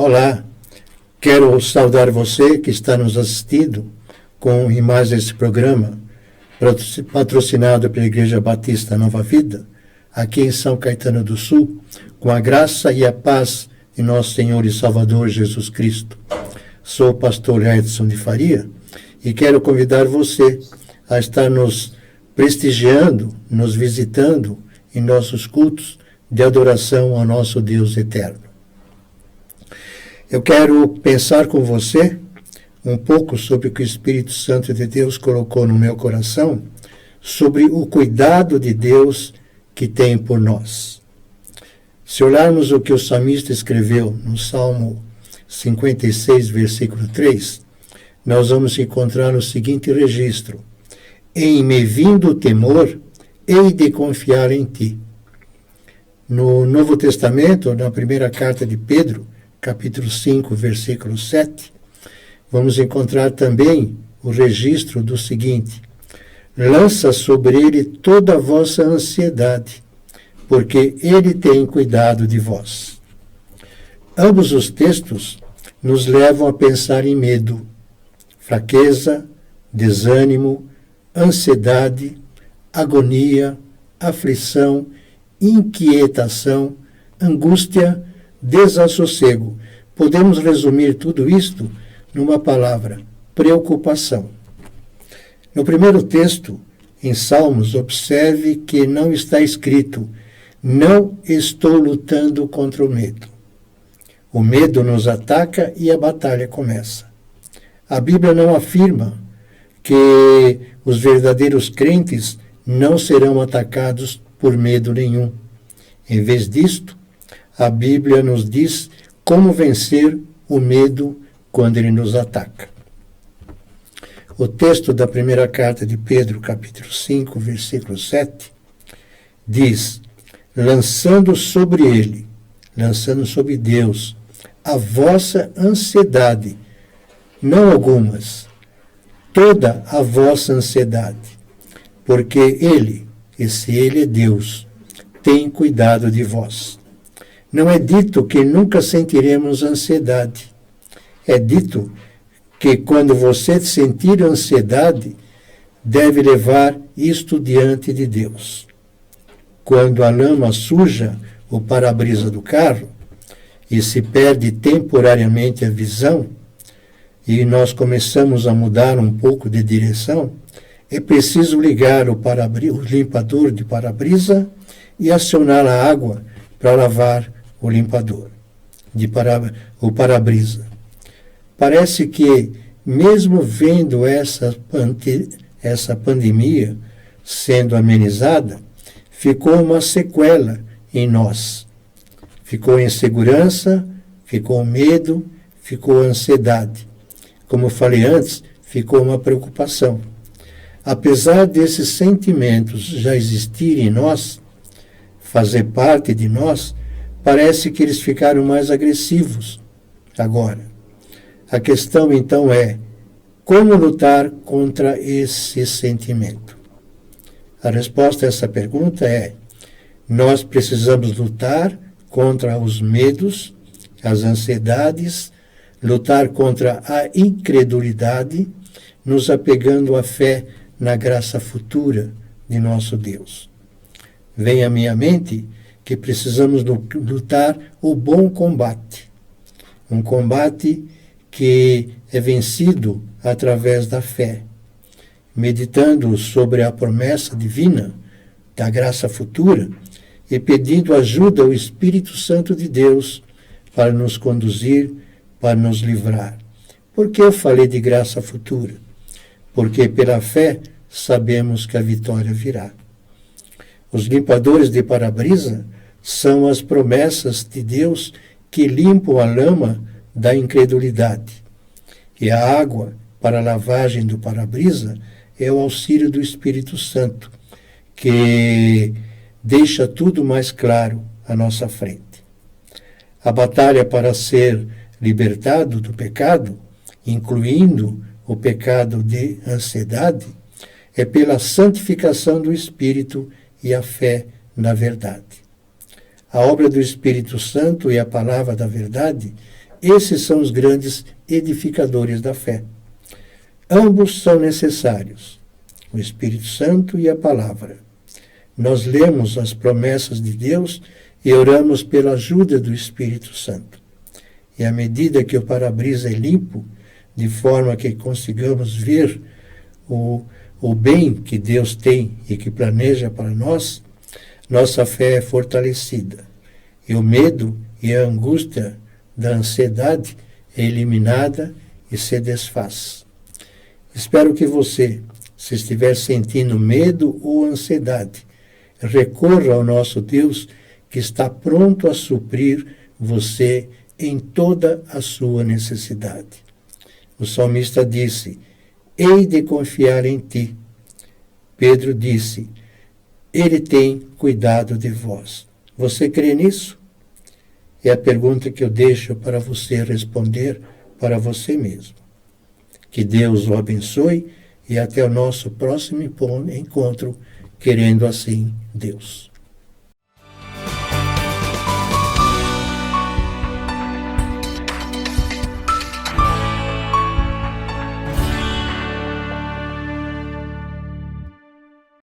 Olá, quero saudar você que está nos assistindo com em mais esse programa, patrocinado pela Igreja Batista Nova Vida, aqui em São Caetano do Sul, com a graça e a paz de nosso Senhor e Salvador Jesus Cristo. Sou o pastor Edson de Faria e quero convidar você a estar nos prestigiando, nos visitando em nossos cultos de adoração ao nosso Deus eterno. Eu quero pensar com você um pouco sobre o que o Espírito Santo de Deus colocou no meu coração, sobre o cuidado de Deus que tem por nós. Se olharmos o que o salmista escreveu no Salmo 56, versículo 3, nós vamos encontrar o seguinte registro: em me vindo o temor, hei de confiar em ti. No Novo Testamento, na primeira carta de Pedro, capítulo 5, versículo 7, vamos encontrar também o registro do seguinte: lança sobre ele toda a vossa ansiedade, porque ele tem cuidado de vós. Ambos os textos nos levam a pensar em medo, fraqueza, desânimo, ansiedade, agonia, aflição, inquietação, angústia, desassossego. Podemos resumir tudo isto numa palavra: preocupação. No primeiro texto, em Salmos, observe que não está escrito: não estou lutando contra o medo. O medo nos ataca e a batalha começa. A Bíblia não afirma que os verdadeiros crentes não serão atacados por medo nenhum. Em vez disto, a Bíblia nos diz como vencer o medo quando ele nos ataca. O texto da primeira carta de Pedro, capítulo 5, versículo 7, diz: lançando sobre ele, lançando sobre Deus, a vossa ansiedade, não algumas, toda a vossa ansiedade, porque ele, esse ele é Deus, tem cuidado de vós. Não é dito que nunca sentiremos ansiedade. É dito que quando você sentir ansiedade, deve levar isto diante de Deus. Quando a lama suja o para-brisa do carro e se perde temporariamente a visão, e nós começamos a mudar um pouco de direção, é preciso ligar o limpador de para-brisa e acionar a água para lavar o limpador, o para-brisa. Parece que, mesmo vendo essa pandemia sendo amenizada, ficou uma sequela em nós. Ficou insegurança, ficou medo, ficou ansiedade. Como falei antes, ficou uma preocupação. Apesar desses sentimentos já existirem em nós, fazer parte de nós, parece que eles ficaram mais agressivos agora. A questão, então, é: como lutar contra esse sentimento? A resposta a essa pergunta é: nós precisamos lutar contra os medos, as ansiedades, lutar contra a incredulidade, nos apegando à fé na graça futura de nosso Deus. Vem à minha mente que precisamos lutar o bom combate. Um combate que é vencido através da fé, meditando sobre a promessa divina da graça futura e pedindo ajuda ao Espírito Santo de Deus para nos conduzir, para nos livrar. Por que eu falei de graça futura? Porque pela fé sabemos que a vitória virá. Os limpadores de para-brisa são as promessas de Deus que limpam a lama da incredulidade. E a água para a lavagem do para-brisa é o auxílio do Espírito Santo, que deixa tudo mais claro à nossa frente. A batalha para ser libertado do pecado, incluindo o pecado de ansiedade, é pela santificação do Espírito e a fé na verdade. A obra do Espírito Santo e a palavra da verdade Esses são os grandes edificadores da fé. Ambos são necessários, o Espírito Santo e a Palavra. Nós lemos as promessas de Deus e oramos pela ajuda do Espírito Santo. E à medida que o para-brisa é limpo, de forma que consigamos ver o bem que Deus tem e que planeja para nós, nossa fé é fortalecida. E o medo e a angústia da ansiedade é eliminada e se desfaz. Espero que você, se estiver sentindo medo ou ansiedade, recorra ao nosso Deus, que está pronto a suprir você em toda a sua necessidade. O salmista disse: hei de confiar em ti. Pedro disse: ele tem cuidado de vós. Você crê nisso? É a pergunta que eu deixo para você responder para você mesmo. Que Deus o abençoe e até o nosso próximo encontro, querendo assim Deus.